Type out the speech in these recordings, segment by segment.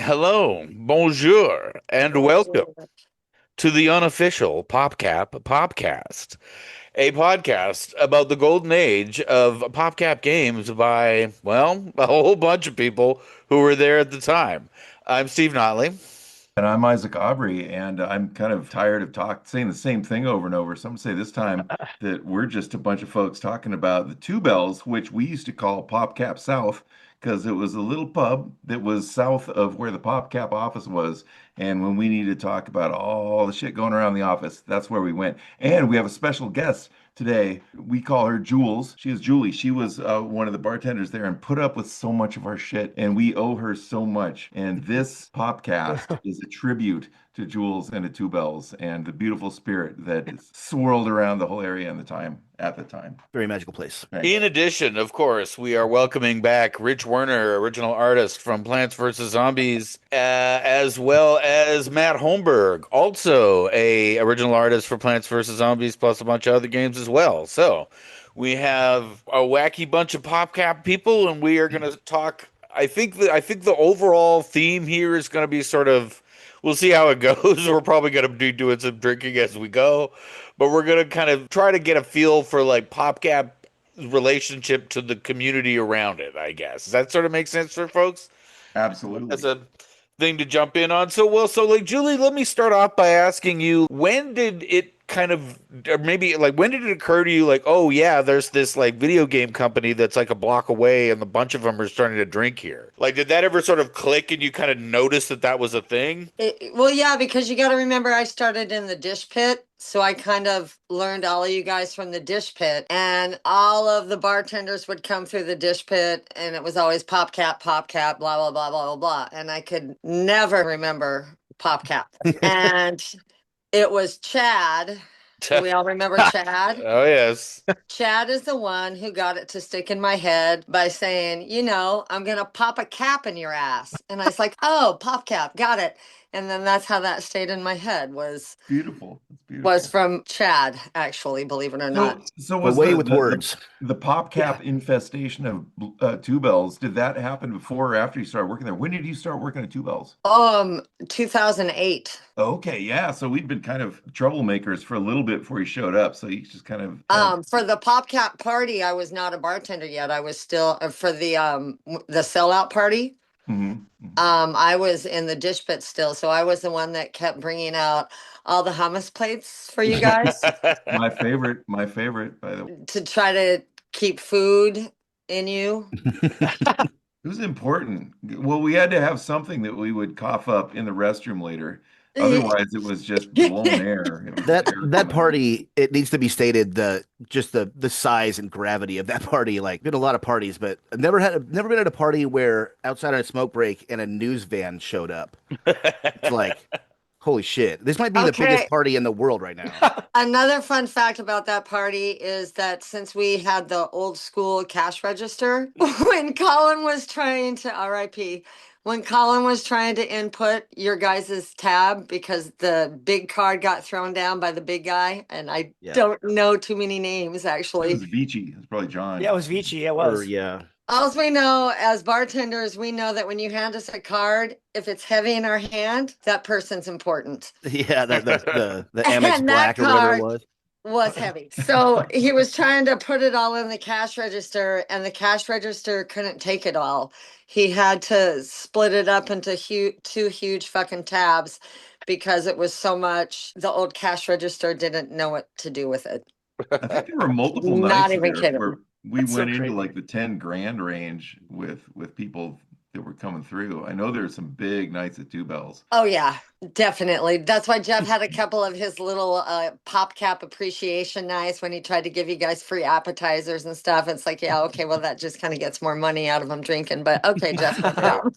Hello, bonjour, and welcome Bonjour. to the unofficial PopCap Podcast, a podcast about the golden age of PopCap games by, well, a whole bunch of people who were there at the time. I'm Steve Notley. And I'm Isaac Aubrey, and I'm kind of tired of saying the same thing over and over. So I'm gonna say this time that we're just a bunch of folks talking about the Two Bells, which we used to call PopCap South, because it was a little pub that was south of where the PopCap office was. And when we needed to talk about all the shit going around the office, that's where we went. And we have a special guest today. We call her Jules. She is Julie. She was one of the bartenders there and put up with so much of our shit, and we owe her so much. And this podcast is a tribute to Jules and the Two Bells and the beautiful spirit that is swirled around the whole area at the time. Very magical place. Right. In addition, of course, we are welcoming back Rich Werner, original artist from Plants vs. Zombies, as well as Matt Holmberg, also a original artist for Plants vs. Zombies, plus a bunch of other games as well. So we have a wacky bunch of PopCap people, and we are going to talk. I think the overall theme here is going to be sort of. We'll see how it goes. We're probably going to be doing some drinking as we go, but we're going to kind of try to get a feel for like PopCap relationship to the community around it, I guess. Does that sort of make sense for folks? That's Absolutely. a thing to jump in on. So like Julie, let me start off by asking you, when did it kind of, or maybe like when did it occur to you like, oh yeah, there's this like video game company that's like a block away and a bunch of them are starting to drink here. Like, did that ever sort of click and you kind of notice that that was a thing? Well, yeah, because you got to remember I started in the dish pit. So I kind of learned all of you guys from the dish pit, and all of the bartenders would come through the dish pit, and it was always PopCap, blah, blah, blah, blah, blah, blah. And I could never remember PopCap. And it was Chad. Do we all remember Chad? Oh yes. Chad is the one who got it to stick in my head by saying, I'm going to pop a cap in your ass. And I was like, oh, pop cap, got it. And then that's how that stayed in my head Beautiful. It's was beautiful. from Chad, actually, believe it or not. So was Away with words. the PopCap infestation of Two Bells, did that happen before or after you started working there? When did you start working at Two Bells? 2008. Okay, yeah. So we'd been kind of troublemakers for a little bit before he showed up. So you just kind of For the PopCap party, I was not a bartender yet. I was still for the sellout party. mhm, mhm. I was in the dish pit still, so I was the one that kept bringing out all the hummus plates for you guys My favorite, by the way. to try to keep food in you. It was important. Well, we had to have something that we would cough up in the restroom later. Yeah. Otherwise, it was just blown air. It was That air that coming out. party, it needs to be stated the size and gravity of that party. Like, been a lot of parties, but I've never been at a party where outside on a smoke break and a news van showed up. It's like, holy shit, this might be the biggest Okay. party in the world right now. Another fun fact about that party is that since we had the old school cash register, when Colin was trying to RIP, when Colin was trying to input your guys' tab because the big card got thrown down by the big guy, and I Yeah. don't know too many names It was actually. Vechey. It was probably John. Yeah, it was Vici. It Or was. yeah, All we know as bartenders, we know that when you hand us a card, if it's heavy in our hand, that person's important. yeah, the Amex And that Black or whatever it card was. was heavy. So he was trying to put it all in the cash register, and the cash register couldn't take it all. He had to split it up into two huge fucking tabs because it was so much. The old cash register didn't know what to do with it. I think there were multiple Not nights even there kidding. where we That's so went into crazy. like the 10 grand range with people that were coming through. I know there were some big nights at Two Bells. Oh yeah, definitely. That's why Jeff had a couple of his little PopCap appreciation nights when he tried to give you guys free appetizers and stuff. It's like, yeah, okay, well that just kind of gets more money out of them drinking. But okay, Jeff, no Right. problem.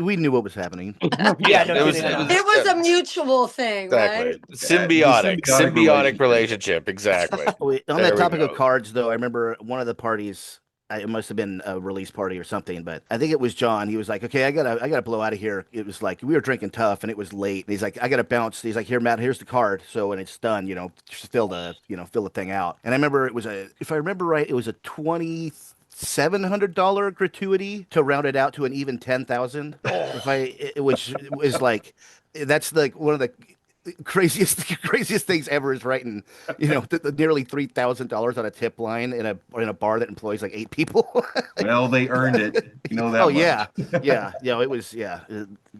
We knew what was happening. Yeah, no It was, kidding it at all. was It was a mutual thing, right? exactly Symbiotic symbiotic relationship. relationship. Exactly. On There that we topic of go. cards, though, I remember one of the parties. It must have been a release party or something, but I think it was John. He was like, "Okay, I gotta blow out of here." It was like we were drinking tough, and it was late. And he's like, "I gotta bounce." He's like, "Here, Matt, here's the card." So when it's done, just fill the thing out. And I remember it was if I remember right, it was a $700 gratuity to round it out to an even 10,000. Which is like, that's like one of the craziest things ever is writing, nearly $3,000 on a tip line in a bar that employs like 8 people. Well, they earned it. You know that Oh much. yeah. It was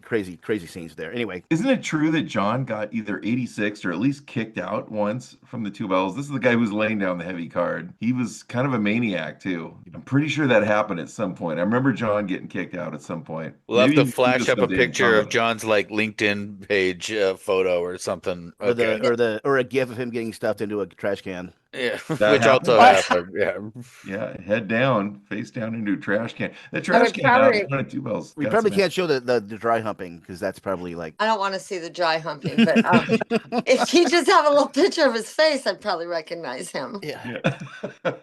crazy scenes there. Anyway, Isn't it true that John got either 86 or at least kicked out once from the Two Bells? This is the guy who's laying down the heavy card. He was kind of a maniac too. I'm pretty sure that happened at some point. I remember John getting kicked out at some point. We'll have Maybe to he flash just up a someday in picture of comment. John's like LinkedIn page photo or something. or Okay. or a gif of him getting stuffed into a trash can. Yeah, That which also happened? happened. Yeah. Yeah, head down, face down into a trash can. The I trash would can out probably, in front of Two Bells. We got probably some- can't show the dry humping because that's probably like. I don't want to see the dry humping, but if he just have a little picture of his face, I'd probably recognize him. Yeah. Yeah.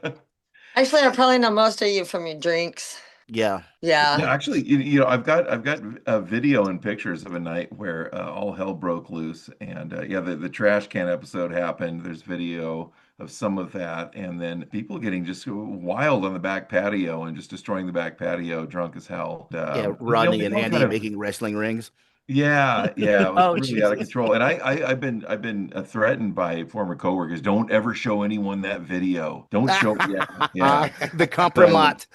Actually, I probably know most of you from your drinks. Yeah. Yeah. Yeah, actually, I've got a video and pictures of a night where all hell broke loose, and the trash can episode happened. There's video of some of that, and then people getting just wild on the back patio and just destroying the back patio, drunk as hell. Yeah, Rodney we and all Andy kind of- making wrestling rings. Yeah, it was Oh, really out of Jesus. control. And I've been threatened by former coworkers. Don't ever show anyone that video. Don't show. Yeah. The compromat.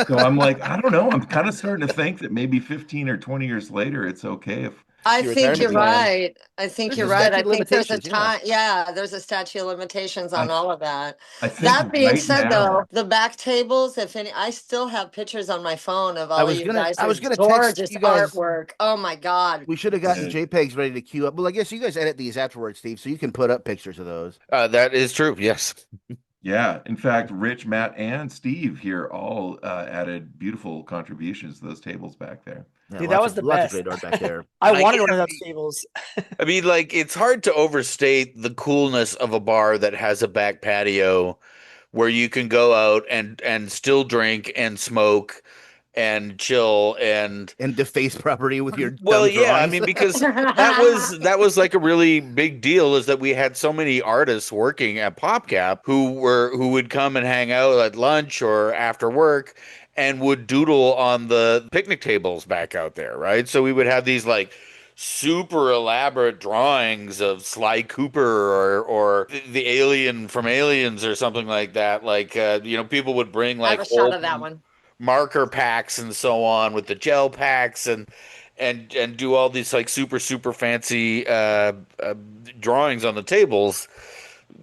So I'm like, I don't know. I'm kind of starting to think that maybe 15 or 20 years later, it's okay if. I Your think you're retirement plan. right. I think There's you're a right. I statute of think there's a limitations, yeah. time. Yeah, there's a statute of limitations on all of that. I think That being right said, now, though, the back tables, if any, I still have pictures on my phone of I all was of you gonna- guys' I was gonna text gorgeous you guys- artwork. Oh my God. We should have gotten Yeah. JPEGs ready to queue up. Well, I guess you guys edit these afterwards, Steve, so you can put up pictures of those. That is true. Yes. yeah. In fact, Rich, Matt, and Steve here all added beautiful contributions to those tables back there. Yeah, Dude, that lots was of- the lots best. of great art back there. I Like, wanted one yeah, of those tables. I mean, like, it's hard to overstate the coolness of a bar that has a back patio where you can go out and still drink and smoke and chill and Deface property with your well, dumb yeah, I drawings. mean, because that was like a really big deal is that we had so many artists working at PopCap who would come and hang out at lunch or after work and would doodle on the picnic tables back out there, right? So we would have these like super elaborate drawings of Sly Cooper or the alien from Aliens or something like that. Like people would bring I have like a shot old of that one. marker packs and so on with the gel packs and do all these like super fancy drawings on the tables,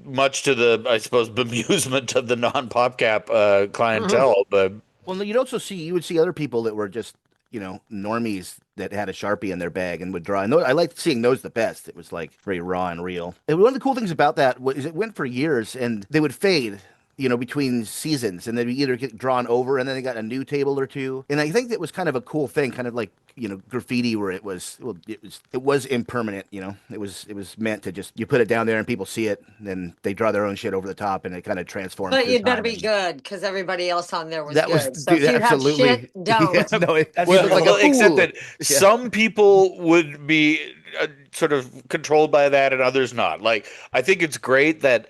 much to the I suppose bemusement of the non-PopCap clientele. But Well, no, you would see other people that were just, normies that had a Sharpie in their bag and would draw. And I liked seeing those the best. It was like very raw and real. And one of the cool things about that was it went for years and they would fade. Between seasons, and they'd either get drawn over, and then they got a new table or two. And I think that was kind of a cool thing, kind of like graffiti, where it was impermanent. It was meant to just you put it down there and people see it, and then they draw their own shit over the top, and it kind of transforms. But through you'd better time. be good because everybody else on there was That good. was So if dude, you absolutely. have shit, don't. Yeah, no, That's well, like well, a except fool. that Yeah. some people would be sort of controlled by that and others not. Like I think it's great that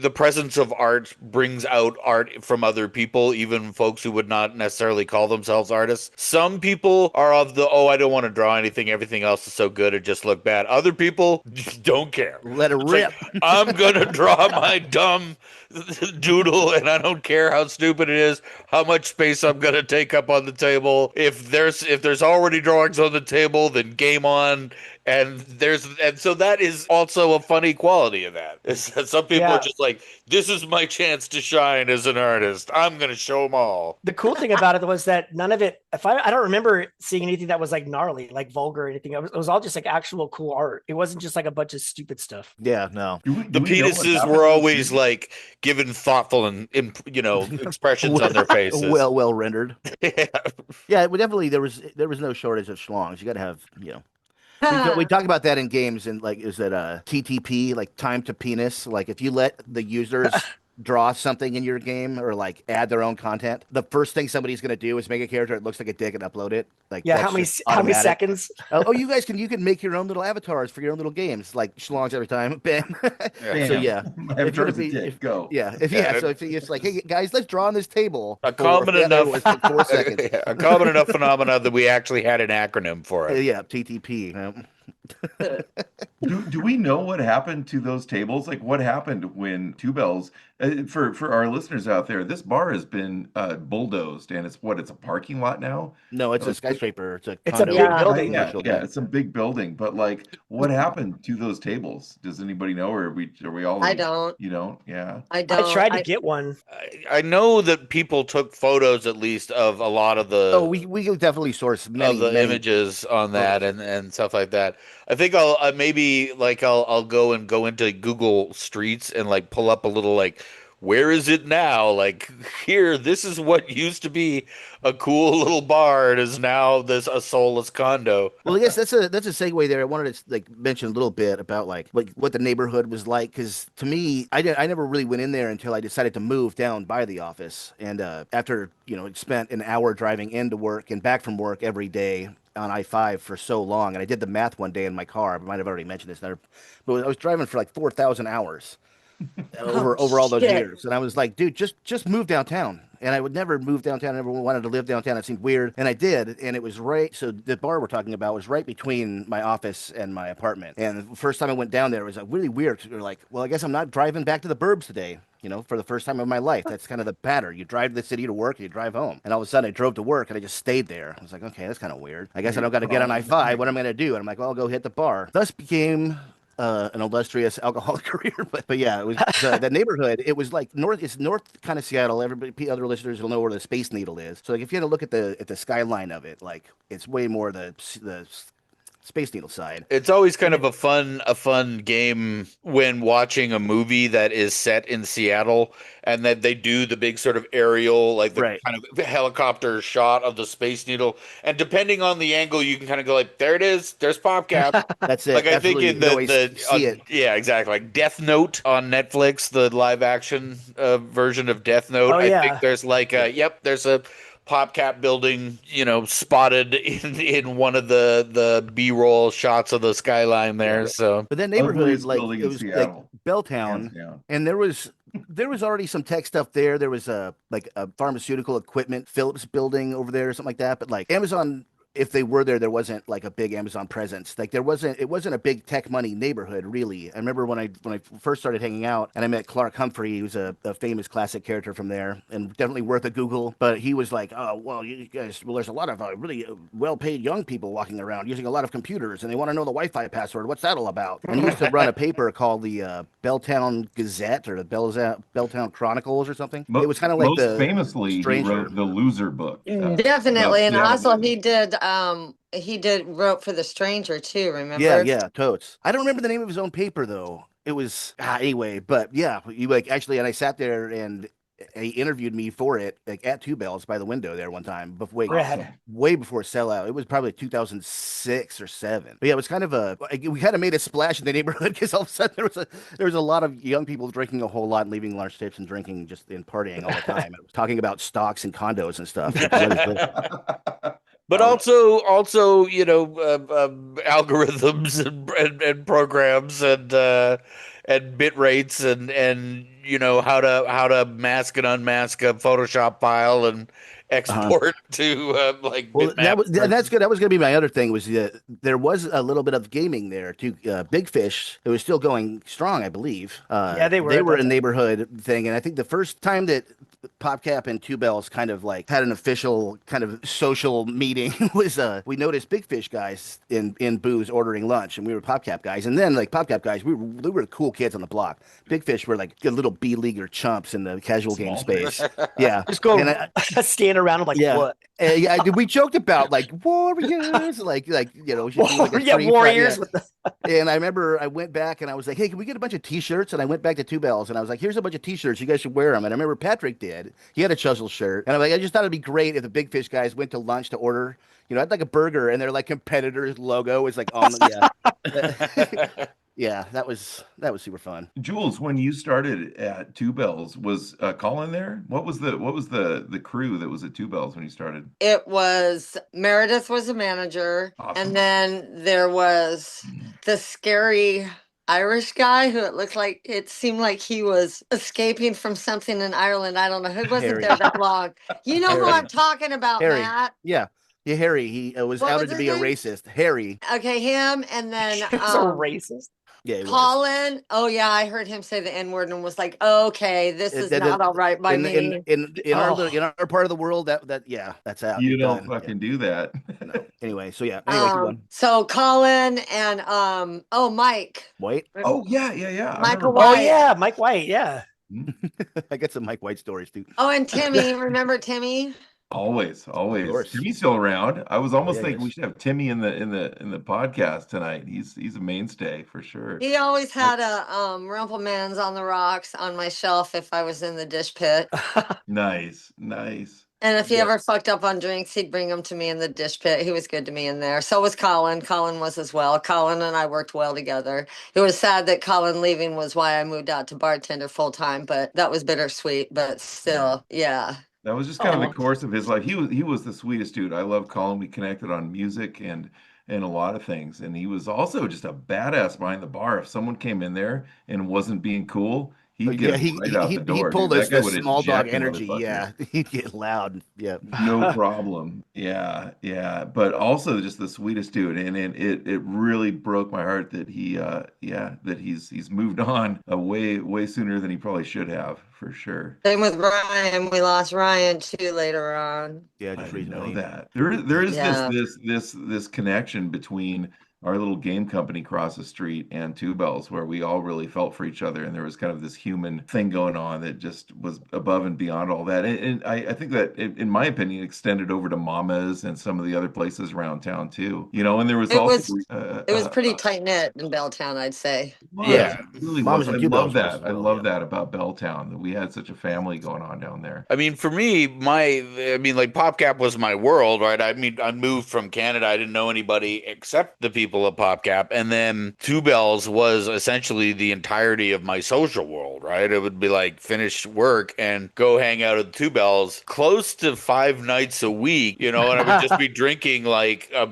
the presence of art brings out art from other people, even folks who would not necessarily call themselves artists. Some people are of the, I don't want to draw anything. Everything else is so good. It just look bad. Other people don't care. Let it It's rip. like, I'm going to draw my dumb doodle and I don't care how stupid it is, how much space I'm going to take up on the table. If there's already drawings on the table, then game on. And so that is also a funny quality of that. Is that some people are just like, this is my chance to shine as an artist. I'm going to show them all. The cool thing about it was that none of it, I don't remember seeing anything that was like gnarly, like vulgar or anything. It was all just like actual cool art. It wasn't just like a bunch of stupid stuff. Yeah, no. The penises were always like given thoughtful and expressions on their faces. Well rendered. Yeah. Yeah, it would definitely there was no shortage of schlongs. You got to have we talk about that in games and like is that TTP like time to penis? Like if you let the users draw something in your game or like add their own content, the first thing somebody's going to do is make a character that looks like a dick and upload it. Like Yeah, that's how many just how many automatic. seconds? Oh, you can make your own little avatars for your own little games, like schlongs every time. Bam. Yeah. So Bam. yeah, My if you're gonna avatar's a be, dick. Go. yeah, so if it's like, hey guys, let's draw on this table A for common yeah, it enough was like 4 seconds. a common enough phenomena that we actually had an acronym for it. Yeah, TTP. Do we know what happened to those tables? Like what happened when Two Bells, for our listeners out there, this bar has been bulldozed and it's a parking lot now. No, it's a It's like, skyscraper. It's a It's a condo. big Yeah. building. yeah, Commercial, yeah, it's a big building, but like what happened to those tables? Does anybody know, or are we all I don't. you don't? Yeah. I I don't. tried to get one. I know that people took photos at least of a lot of Oh, the we can definitely source many, the many images on that photos. and stuff like that. I think I'll maybe like I'll go into Google Streets and like pull up a little like where is it now? Like here, this is what used to be a cool little bar. It is now a soulless condo. Well, I guess that's a segue there. I wanted to like mention a little bit about like what the neighborhood was like because to me, I never really went in there until I decided to move down by the office, and after spent an hour driving into work and back from work every day on I-5 for so long, and I did the math one day in my car. I might have already mentioned this, but I was driving for like 4,000 hours Oh, over all those shit. years. And I was like, dude, just move downtown. And I would never move downtown. I never wanted to live downtown. It seemed weird. And I did. And it was right. So the bar we're talking about was right between my office and my apartment. And the first time I went down there, it was like really weird. You're like, well, I guess I'm not driving back to the burbs today. For the first time in my life. That's kind of the pattern. You drive to the city to work and you drive home. And all of a sudden I drove to work and I just stayed there. I was like, okay, that's kind of weird. I guess I don't got to get on I-5. What am I going to do? And I'm like, well, I'll go hit the bar. Thus became an illustrious alcoholic career, but yeah, it was the neighborhood. It was like north. It's north kind of Seattle. Everybody, other listeners will know where the Space Needle is. So like, if you had to look at the skyline of it, like it's way more the Space Needle side. It's always kind of a fun game when watching a movie that is set in Seattle and that they do the big sort of aerial, like the Right. kind of helicopter shot of the Space Needle. And depending on the angle, you can kind of go like, there it is, there's PopCap. That's it. Like I think Absolutely. in You can always see it. yeah, exactly. Like Death Note on Netflix, the live action version of Death Note. Oh, I yeah. think there's like there's a PopCap building, spotted in one of the B-roll shots of the skyline there. So But that neighborhood, Ugliest like building it in was like Seattle. Belltown, Hands down. and there was already some tech stuff there. There was a pharmaceutical equipment Phillips building over there or something like that. But like Amazon, if they were there, there wasn't like a big Amazon presence. Like it wasn't a big tech money neighborhood really. I remember when I first started hanging out and I met Clark Humphrey, who's a famous classic character from there and definitely worth a Google. But he was like, oh well, you guys, well, there's a lot of really well-paid young people walking around using a lot of computers and they want to know the Wi-Fi password. What's that all about? And he used to run a paper called the Belltown Gazette or the Belltown Chronicles or something. It was kind of like Most famously, Stranger. he wrote the Loser book. Definitely. And Seattle also News. he wrote for The Stranger too, remember? Yeah, totes. I don't remember the name of his own paper though. It was anyway, but yeah, you like actually, and I sat there and he interviewed me for it, like at Two Bells by the window there one time, before Rad. way before sellout. It was probably 2006 or seven. But yeah, it was kind of we kind of made a splash in the neighborhood because all of a sudden there was a lot of young people drinking a whole lot and leaving large tips and drinking just and partying all the time. And talking about stocks and condos and stuff. It was great. but also, algorithms and programs and bit rates and how to mask and unmask a Photoshop file and export to like Well, bitmap. that's good. That was going to be my other thing was there was a little bit of gaming there too. Big Fish, it was still going strong, I believe. Yeah, they were They at were that a time. neighborhood thing, and I think the first time that PopCap and Two Bells kind of like had an official kind of social meeting was we noticed Big Fish guys in booze ordering lunch, and we were PopCap guys, and then like PopCap guys, we were the cool kids on the block. Big Fish were like little B-leaguer chumps in the casual game space. Yeah, Just go and I, stand around. I'm like, Yeah. what? yeah, we joked about like warriors, like like a Yeah, tree warriors. fight, With the, yeah. And I remember I went back and I was like, hey, can we get a bunch of T-shirts? And I went back to Two Bells and I was like, here's a bunch of T-shirts, you guys should wear them. And I remember Patrick did. He had a Chuzzle shirt, and I'm like, I just thought it'd be great if the Big Fish guys went to lunch to order. I'd like a burger, and their like competitors logo is like on. Yeah. Yeah, that was super fun. Jules, when you started at Two Bells, was Colin there? What was the crew that was at Two Bells when you started? It was Meredith was a manager, Awesome. and then there was the scary Irish guy who it seemed like he was escaping from something in Ireland. I don't know. He wasn't Harry. there that long. You know who Harry. I'm talking about, Harry. Matt. Yeah. Yeah, Harry. He was What outed was to his be a name? racist. Harry. Okay, him, and then It's a racist. Yeah, he was. Colin. Oh yeah, I heard him say the N-word and was like, okay, this is And not all right by in, me. in our part of the world, that's out. You He's don't done. fucking do that. No. Anyway, so yeah. Anyway, keep going. So Colin and Mike. White. Oh yeah, yeah, yeah. I Michael remember. Oh White. yeah, Mike White. Yeah. I got some Mike White stories too. Oh, and Timmy. Remember Timmy? Always, always. course. Timmy's still around. I was almost yeah, thinking we yes. should have Timmy in the podcast tonight. He's a mainstay for sure. He always had a Rumpelmans on the rocks on my shelf if I was in the dish pit. Nice, nice. And if he Yeah. ever fucked up on drinks, he'd bring them to me in the dish pit. He was good to me in there. So was Colin. Colin was as well. Colin and I worked well together. It was sad that Colin leaving was why I moved out to bartender full time, but that was bittersweet. But still, yeah. That was just kind of the Aw. course of his life. He was the sweetest dude. I love Colin. We connected on music and a lot of things. And he was also just a badass behind the bar. If someone came in there and wasn't being cool, he'd get Yeah, him right out the he door, pulled dude. us That guy the would small dog eject a energy. motherfucker. Yeah, he'd get loud. Yeah. No problem. Yeah, yeah. But also just the sweetest dude. And it really broke my heart that he's moved on way sooner than he probably should have, for sure. Same with Ryan. We lost Ryan too later on. Yeah, I just didn't know recently. that. There is Yeah. this connection between our little game company across the street and Two Bells, where we all really felt for each other, and there was kind of this human thing going on that just was above and beyond all that. And I think that, in my opinion, extended over to Mama's and some of the other places around town too. And there was It also was it was pretty tight knit in Belltown, I'd say. Yeah. it really Mama's was. I and Two love Bells was that. as I well, love yeah. that about Belltown, that we had such a family going on down there. I mean, for me, like PopCap was my world, right? I mean, I moved from Canada. I didn't know anybody except the people of PopCap. And then Two Bells was essentially the entirety of my social world, right? It would be like finish work and go hang out at Two Bells close to 5 nights a week, and I would just be drinking like a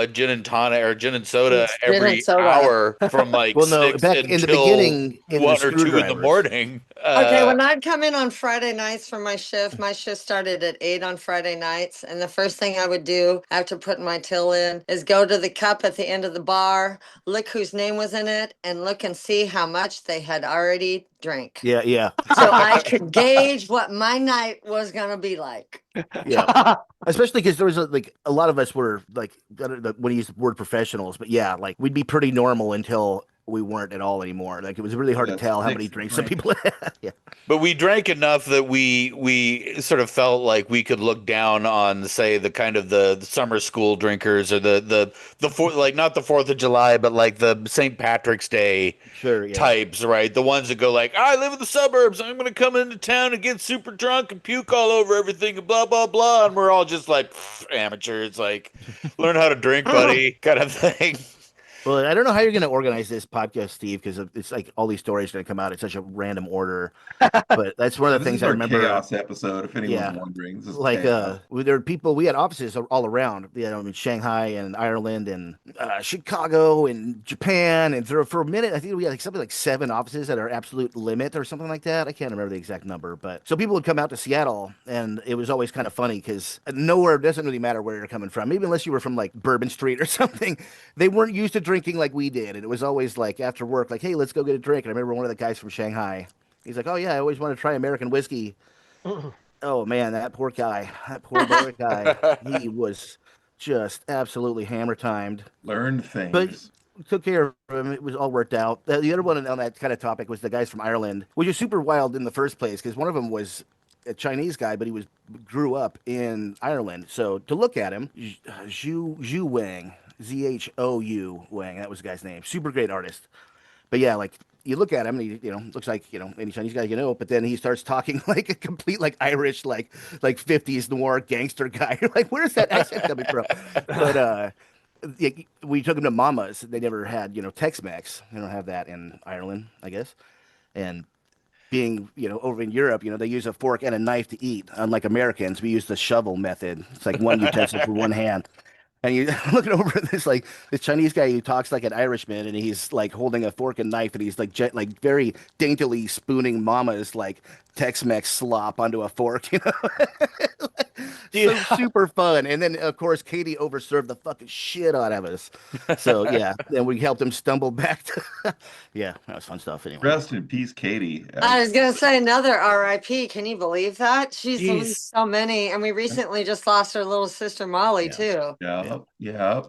gin and tonic or gin and soda Gin and every soda. hour from like Well, no, 6 back in the until beginning, in the 1 or 2 in the screwdrivers. morning. Okay, when I'd come in on Friday nights for my shift started at 8 on Friday nights. And the first thing I would do after putting my till in is go to the cup at the end of the bar, look whose name was in it, and look and see how much they had already drank. Yeah, yeah, So I could gauge what my night was going to be like. yeah. Especially because there was a lot of us were like, when you use the word professionals, but yeah, like we'd be pretty normal until we weren't at all anymore. Like it was really hard to That's tell how many six drinks some drinks. people had. Yeah. But we drank enough that we sort of felt like we could look down on, say, the kind of the summer school drinkers, or like not the 4th of July, but like the St. Patrick's Day Sure, yeah. types, right? The ones that go like, I live in the suburbs. I'm going to come into town and get super drunk and puke all over everything and blah, blah, blah. And we're all just like amateurs, like learn how to drink, buddy, kind of thing. Well, I don't know how you're going to organize this podcast, Steve, because it's like all these stories going to come out in such a random order. But that's one of the This things is I our remember. chaos episode, if anyone's Yeah. wondering. This is Like chaos. there were people, we had offices all around, in Shanghai and Ireland and Chicago and Japan, and for a minute I think we had like something like 7 offices at our absolute limit or something like that. I can't remember the exact number, but so people would come out to Seattle, and it was always kind of funny because nowhere, it doesn't really matter where you're coming from, maybe unless you were from like Bourbon Street or something. They weren't used to drinking like we did, and it was always like after work, like, hey, let's go get a drink. And I remember one of the guys from Shanghai, he's like, oh yeah, I always want to try American whiskey. Oh man, that poor guy, that poor guy, he was just absolutely hammer timed. Learned But things. took care of him. It was all worked out. The other one on that kind of topic was the guys from Ireland, which was super wild in the first place because one of them was a Chinese guy, but he grew up in Ireland. So to look at him, Zhu Wang, Zhou Wang, that was the guy's name. Super great artist. But yeah, like you look at him, and he, looks like any Chinese guy But then he starts talking like a complete like Irish like 50s noir gangster guy. You're like, where's that accent coming from? But we took them to Mama's. They never had, Tex-Mex. They don't have that in Ireland, I guess. And being, over in Europe, they use a fork and a knife to eat. Unlike Americans, we use the shovel method. It's like one utensil for one hand. And you looking over at this Chinese guy who talks like an Irishman, and he's like holding a fork and knife, and he's like very daintily spooning Mama's like Tex-Mex slop onto a fork, Dude. So super fun. And then of course Katie overserved the fucking shit out of us. So yeah, then we helped him stumble back to yeah, that was fun stuff anyway. Rest in peace, Katie. I was gonna say another R.I.P. Can you believe that? She's Jeez. losed so many, and we recently just lost her little sister Molly too. Yeah.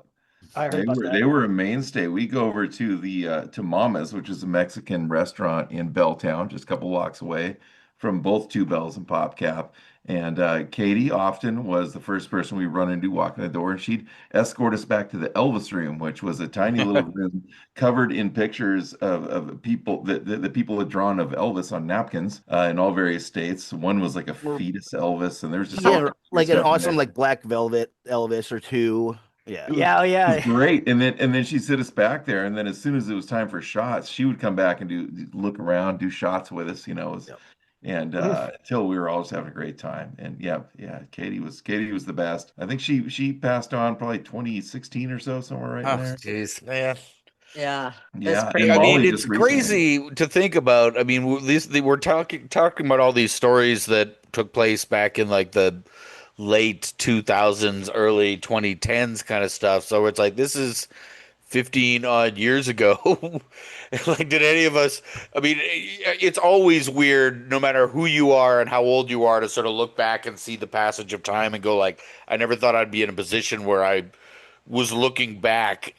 I heard about that. They were a mainstay. We go over to the to Mama's, which is a Mexican restaurant in Belltown, just a couple blocks away from both Two Bells and PopCap. And Katie often was the first person we run into walking the door, and she'd escort us back to the Elvis room, which was a tiny little room covered in pictures of people that the people had drawn of Elvis on napkins in all various states. One was like a fetus Elvis, and there's just like an awesome like black velvet Elvis or two. Yeah. Yeah. It was great. And then she'd sit us back there, and then as soon as it was time for shots, she would come back and look around, do shots with us, and until we were all just having a great time. And yeah, Katie was the best. I think she passed on probably 2016 or so, somewhere right in there. Jeez, man. Yeah. Yeah, pretty- and I mean, Molly it's just recently. crazy to think about. I mean, we're talking about all these stories that took place back in like the late 2000s, early 2010s kind of stuff. So it's like this is 15 odd years ago. Like, did any of us? I mean, it's always weird, no matter who you are and how old you are, to sort of look back and see the passage of time and go, like, I never thought I'd be in a position where I was looking back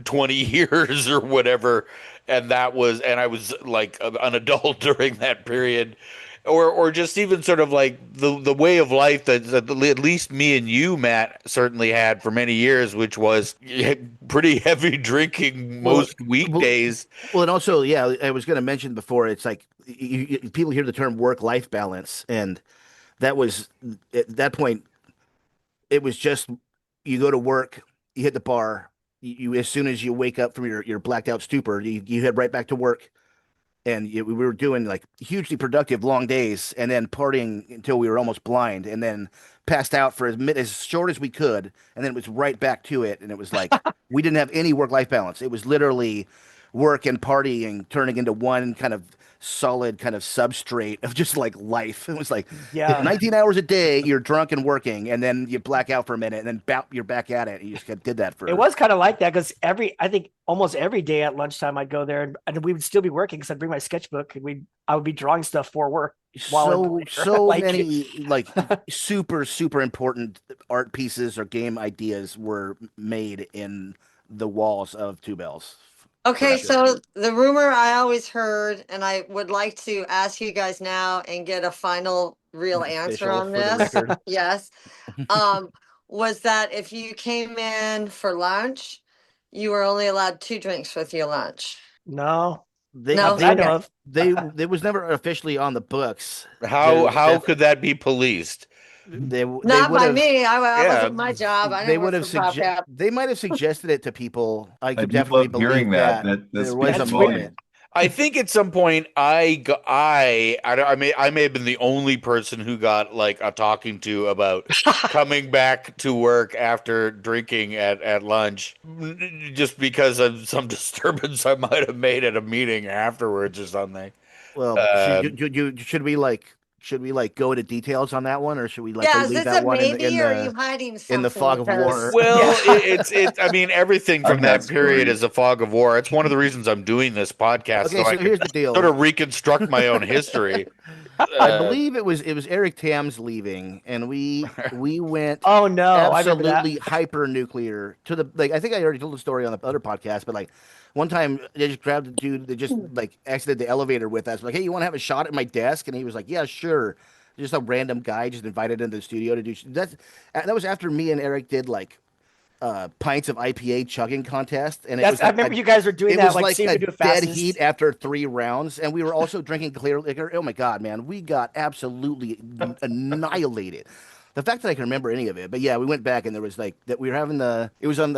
20 years or whatever, and I was like an adult during that period. Or just even sort of like the way of life that at least me and you, Matt, certainly had for many years, which was pretty heavy drinking most weekdays. Well, and also, yeah, I was going to mention before, it's like people hear the term work-life balance, and that was at that point, it was just you go to work, you hit the bar, you as soon as you wake up from your blacked out stupor, you head right back to work. And we were doing like hugely productive long days, and then partying until we were almost blind, and then passed out for as short as we could, and then it was right back to it. And it was like we didn't have any work-life balance. It was literally work and partying turning into one kind of solid kind of substrate of just like life. It was like 19 hours a day, you're drunk and working, and then you black out for a minute, and then you're back at it. You just did that for. It was kind of like that because I think almost every day at lunchtime I'd go there and we would still be working because I'd bring my sketchbook and I would be drawing stuff for work. So many like super important art pieces or game ideas were made in the walls of Two Bells. Okay, so the rumor I always heard, and I would like to ask you guys now and get a final real answer on this. Yes. Was that if you came in for lunch, you were only allowed 2 drinks with your lunch? No. They was never officially on the books. How could that be policed? Not by me. I wasn't my job. They would have they might have suggested it to people. I could definitely believe that. There was a moment. I think at some point I may have been the only person who got like a talking to about coming back to work after drinking at lunch, just because of some disturbance I might have made at a meeting afterwards or something. Well, should we go into details on that one, or should we leave that one in the fog of war? Well, it's. I mean, everything from that period is a fog of war. It's one of the reasons I'm doing this podcast. Okay, so here's the deal: sort of reconstruct my own history. I believe it was Eric Tam's leaving, and we went. Oh no! Absolutely hyper nuclear to the like. I think I already told the story on the other podcast, but like. One time, they just grabbed a dude that just like exited the elevator with us. Like, hey, you want to have a shot at my desk? And he was like, yeah, sure. Just a random guy just invited into the studio to do that. That was after me and Eric did like pints of IPA chugging contest. And I remember you guys were doing that. It was like a dead heat after 3 rounds, and we were also drinking clear liquor. Oh my god, man, we got absolutely annihilated. the fact that I can remember any of it. But yeah, we went back and there was like that we were having it was on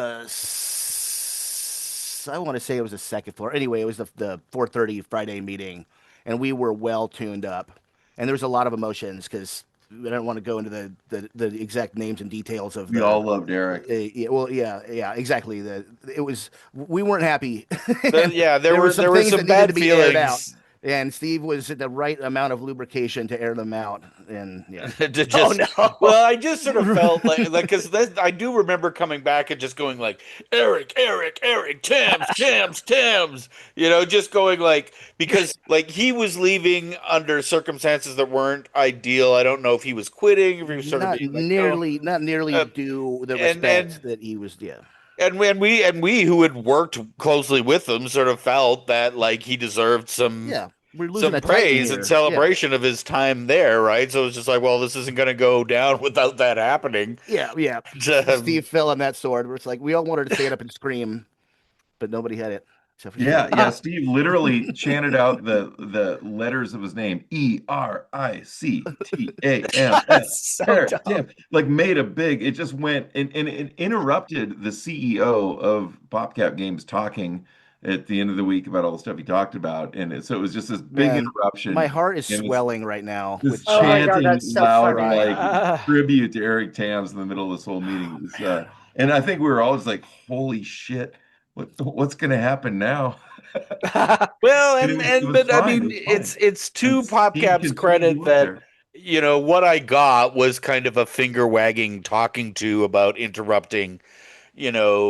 I want to say it was the second floor. Anyway, it was the 4:30 Friday meeting, and we were well tuned up, and there was a lot of emotions because I don't want to go into the exact names and details of We all loved Eric. yeah, exactly. We weren't happy. Yeah, there were some things some that needed bad to be aired out. feelings. And Steve was at the right amount of lubrication to air them out, and yeah. To just, Oh no. well, I just sort of felt like because I do remember coming back and just going like Eric, Tams, just going like because like he was leaving under circumstances that weren't ideal. I don't know if he was quitting, if he was sort of Not being like, nearly due the respect that he was. Yeah, and we who had worked closely with him sort of felt that like he deserved some yeah. We're losing a praise titan and here. celebration of his time there, right? So it's just like, well, this isn't going to go down without that happening. Yeah. Steve fell on that sword. Where it's like we all wanted to stand up and scream, but nobody had it. Except for Yeah. Steve literally chanted out the letters of his name, ERICTAMS. So dumb. Like made a big. It just went and it interrupted the CEO of PopCap Games talking at the end of the week about all the stuff he talked about, and so it was just this big Man, interruption. My heart is and swelling right now. this Oh my God, chanting that's so loud funny. like tribute to Eric Tams in the middle of this whole meeting. It was, and I think we were all just like, "Holy shit, what's going to happen now?" Well, And it was but I fine, mean, it was it's to And Steve PopCap's continued to credit work that there. what I got was kind of a finger wagging talking to about interrupting,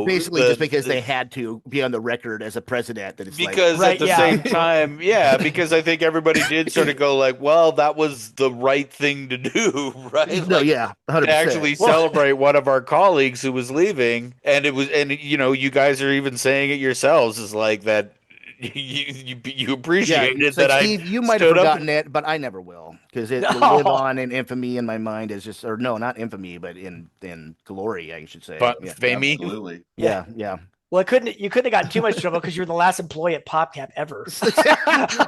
Basically, just because they had to be on the record as a president, that it's like, because at Right, the yeah. same time, yeah, because I think everybody did sort of go like, well, that was the right thing to do, right? no, Like yeah, to 100%. actually celebrate one of our colleagues who was leaving, and you guys are even saying it yourselves, is like that you Yeah, appreciated it's that like I Steve, you might have stood up. forgotten it, but I never will, because it will live No. on in infamy in my mind as just, or no, not infamy, but in glory, I should say. Yeah, Famey. Absolutely. yeah. Well, you couldn't have gotten too much trouble because you were the last employee at PopCap ever.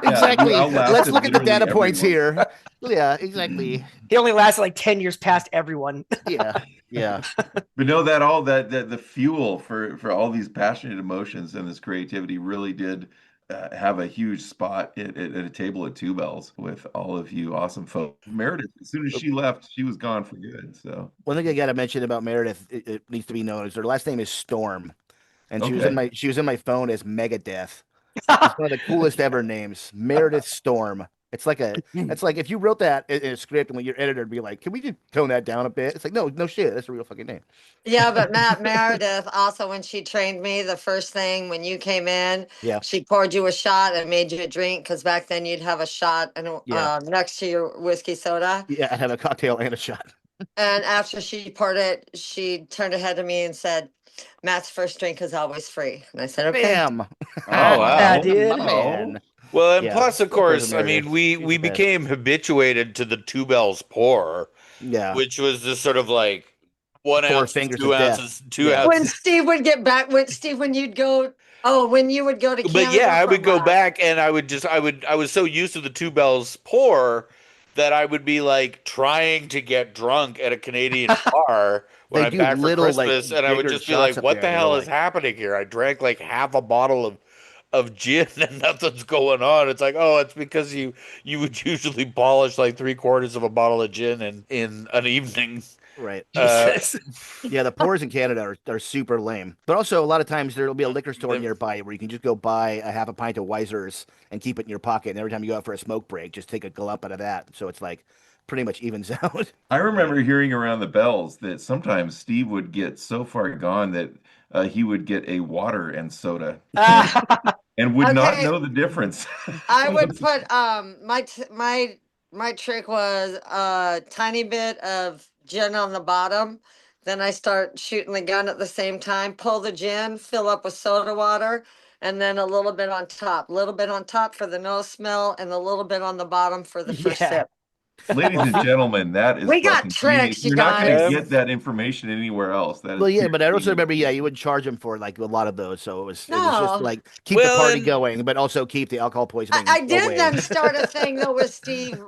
Exactly. outlasted Let's look at the literally data points everyone. here. Yeah, exactly. He only lasted like 10 years past everyone. Yeah. But no, that the fuel for all these passionate emotions and this creativity really did have a huge spot at a table at Two Bells with all of you awesome folks. Meredith, as soon as she left, she was gone for good. So One thing I got to mention about Meredith, it needs to be known, is her last name is Storm, and okay. she was in my phone as Megadeth. It's one of the coolest ever names, Meredith Storm. It's like if you wrote that in a script and when your editor would be like, "Can we just tone that down a bit?" It's like, no shit, that's a real fucking name. Yeah, but Meredith also, when she trained me, the first thing when you came in, Yeah, she poured you a shot and made you a drink because back then you'd have a shot and yeah, next to your whiskey soda. yeah. I have a cocktail and a shot. And after she poured it, she turned her head to me and said, "Matt's first drink is always free." And I said, "Okay." Bam. Oh, wow. Yeah, dude. My man. Well, and Yeah, plus, of go for the course, I mean, Meredith. we She's we the best. became habituated to the Two Bells pour, Yeah, which was just sort of like 4 1 ounce, fingers two of death. ounces, two Yeah. When ounces. Steve would get back, when you would go to But Canada yeah, I for would go last. back and I was so used to the Two Bells pour that I would be like trying to get drunk at a Canadian bar when They I'm do back for little like Christmas, and I would bigger just be shots like, up "What there, the and you're hell is like, happening here?" I drank like half a bottle of gin and nothing's going on. It's like, oh, it's because you would usually polish like 3/4 of a bottle of gin in an evening. right. Uh, Jesus. Yeah, the pours in Canada are super lame. But also, a lot of times there'll be a liquor store the- nearby where you can just go buy a half a pint of Weisers and keep it in your pocket. And every time you go out for a smoke break, just take a gulp out of that. So it's like pretty much evens out. I remember hearing around the bells that sometimes Steve would get so far gone that he would get a water and soda and would not Okay, know the difference. I would put my trick was a tiny bit of gin on the bottom. Then I start shooting the gun at the same time. Pull the gin, fill up with soda water, and then a little bit on top. A little bit on top for the nose smell, and a little bit on the bottom for the first Yeah. sip. Ladies and gentlemen, that is We got fucking genius. tricks, you You're not going to guys. get that information anywhere else. That is Well, yeah, pure but I also genius. remember, you wouldn't charge them for like a lot of those, so it was just No. like keep the Well, party and going, but also keep the alcohol poisoning I did away. then start a thing though with Steve.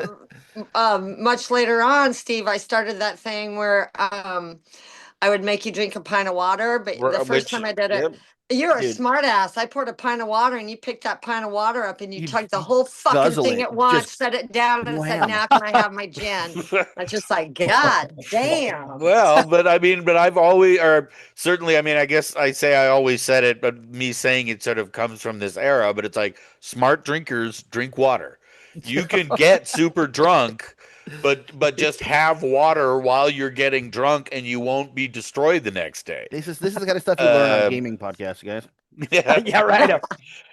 Much later on, Steve, I started that thing where I would make you drink a pint of water, but the first which, time I did it, yep. you're a Dude. smart ass. I poured a pint of water and you picked that pint of water up and you You tugged the whole fucking guzzle thing it, at once, just set it down and said, wham. now can I have my gin? I just like, God damn. Well, but I mean, but I've always, or certainly, I mean, I guess I say I always said it, but me saying it sort of comes from this era, but it's like smart drinkers drink water. You can get super drunk, but just have water while you're getting drunk and you won't be destroyed the next day. This is the kind of stuff you learn on Um, gaming podcasts, guys. Yeah, Yeah, right.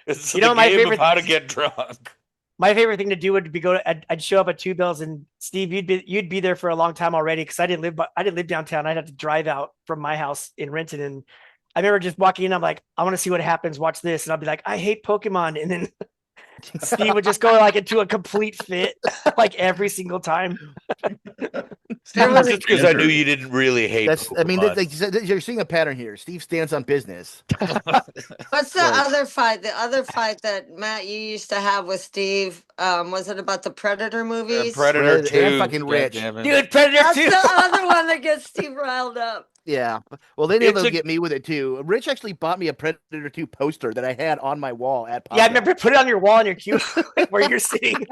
it's You the know, my game of favorite how to thing- get drunk. My favorite thing to do would be I'd show up at Two Bells, and Steve, you'd be there for a long time already because I didn't live downtown. I'd have to drive out from my house in Renton, and I remember just walking in. I'm like, I want to see what happens. Watch this, and I'll be like, I hate Pokemon, and then Steve would just go like into a complete fit, like every single time. That's just because I knew you didn't really hate I mean, Pokemon. you're seeing a pattern here. Steve stands on business. What's the Right. other fight? The other fight that Matt you used to have with Steve, was it about the Predator movies? Predator Predator and 2. fucking God Rich. damn it. Dude, Predator That's 2. the other one that gets Steve riled up. Yeah. Well, they knew It's they'll a- get me with it too. Rich actually bought me a Predator 2 poster that I had on my wall at Yeah, I PopCap. remember put it on your wall in your queue where you're sitting.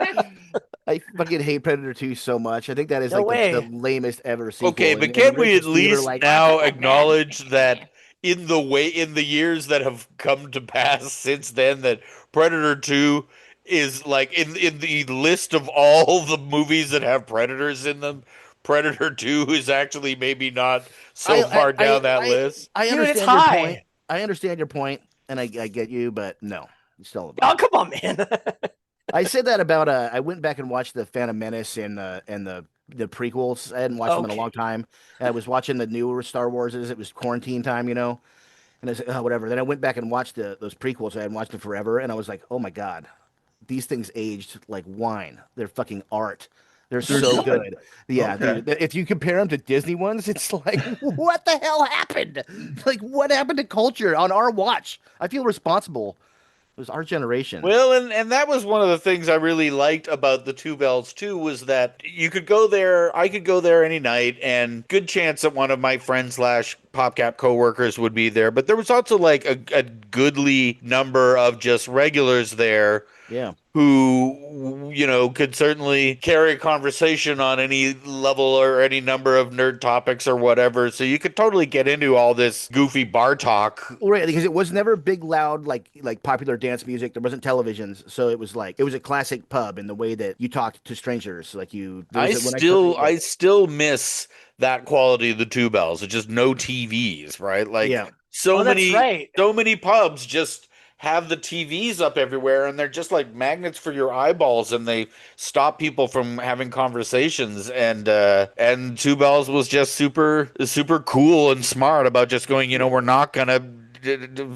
I fucking hate Predator 2 so much. I think that is No like the way. lamest ever sequel. Okay, but and can Rich we and at Steve are least like, now "Oh, man." acknowledge that in the years that have come to pass since then, that Predator 2 is like in the list of all the movies that have predators in them, Predator 2 is actually maybe not so far down that list. I Dude, it's understand your high. point. I understand your point, and I get you, but no, it's still. Oh, come on, man. I said that about I went back and watched the Phantom Menace and the prequels. I hadn't watched them in a Okay. long time. And I was watching the newer Star Warses. It was quarantine time, And I was like, oh, whatever. Then I went back and watched those prequels. I hadn't watched them forever, and I was like, oh my god, these things aged like wine. They're fucking art. They're so good. Yeah, Okay. dude. If you compare them to Disney ones, it's like, what the hell happened? Like, what happened to culture on our watch? I feel responsible. It was our generation. Well, and that was one of the things I really liked about the Two Bells too, was that you could go there, I could go there any night, and good chance that one of my friends slash PopCap coworkers would be there. But there was also like a goodly number of just regulars there Yeah. who, could certainly carry a conversation on any level or any number of nerd topics or whatever. So you could totally get into all this goofy bar talk. Well, right, because it was never big, loud, like popular dance music. There wasn't televisions, so it was a classic pub in the way that you talked to strangers. Like I still miss that quality of the Two Bells. It's just no TVs, right? Like Yeah. so Oh, that's many right. so many pubs just have the TVs up everywhere, and they're just like magnets for your eyeballs, and they stop people from having conversations. And Two Bells was just super cool and smart about just going, we're not gonna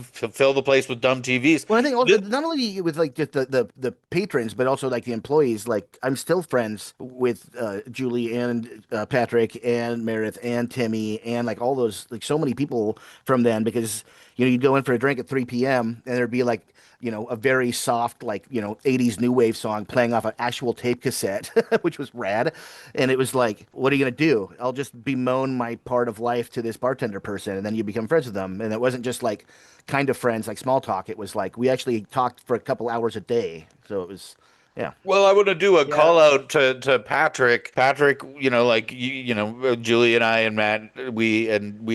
fill the place with dumb TVs. Well, I think also not only with like just the patrons, but also like the employees. Like I'm still friends with Julie and Patrick and Meredith and Timmy and like all those like so many people from then because you'd go in for a drink at 3 p.m. and there'd be like a very soft like 80s new wave song playing off an actual tape cassette, which was rad. And it was like, what are you gonna do? I'll just bemoan my part of life to this bartender person, and then you become friends with them. And it wasn't just like kind of friends like small talk. It was like we actually talked for a couple hours a day. So it was. Yeah. Well, I want to do a call out to Patrick. Patrick, Julie and I and Matt, we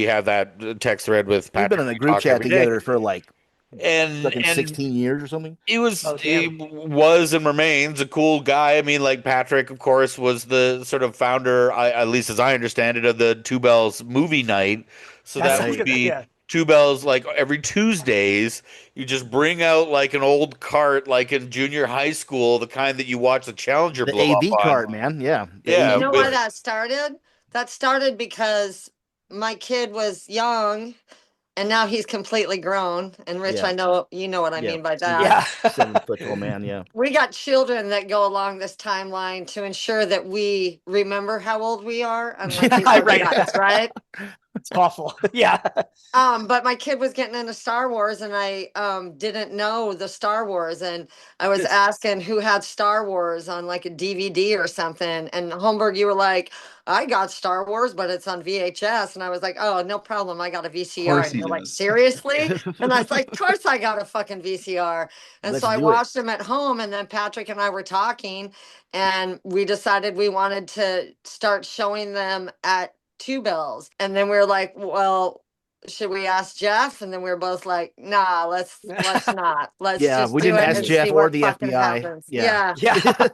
have that text thread with We've Patrick. been in a group chat together for like and 16 years or something. He was Oh, he damn. was and remains a cool guy. I mean, like Patrick, of course, was the sort of founder, at least as I understand it, of the Two Bells movie night. So That that sounds would good, be yeah. Two Bells like every Tuesdays. You just bring out like an old cart, like in junior high school, the kind that you watch the Challenger The blow AV up on. cart, man. Yeah. The Yeah, You know but- why that started? That started because my kid was young and now he's completely grown. And Rich, Yeah. I know you know what I Yeah. mean by that. Yeah. 7 foot tall man. Yeah. We got children that go along this timeline to ensure that we remember how old we are, unlike these other Right. guys, right? It's awful. Yeah. But my kid was getting into Star Wars, and I didn't know the Star Wars, and I was asking who had Star Wars on like a DVD or something. And Holmberg, you were like, "I got Star Wars, but it's on VHS," and I was like, "Oh, no problem, I got a Of VCR." course And he you're like, does. "Seriously?" And I was like, "Of course I got a fucking VCR." And Let's so I do it. watched them at home, and then Patrick and I were talking, and we decided we wanted to start showing them at Two Bells, and then we were like, "Well, should we ask Jeff?" And then we were both like, "Nah, let's not. Let's Yeah, just we do didn't it ask and Jeff see or what the fucking FBI. happens." Yeah. Yeah. Yeah.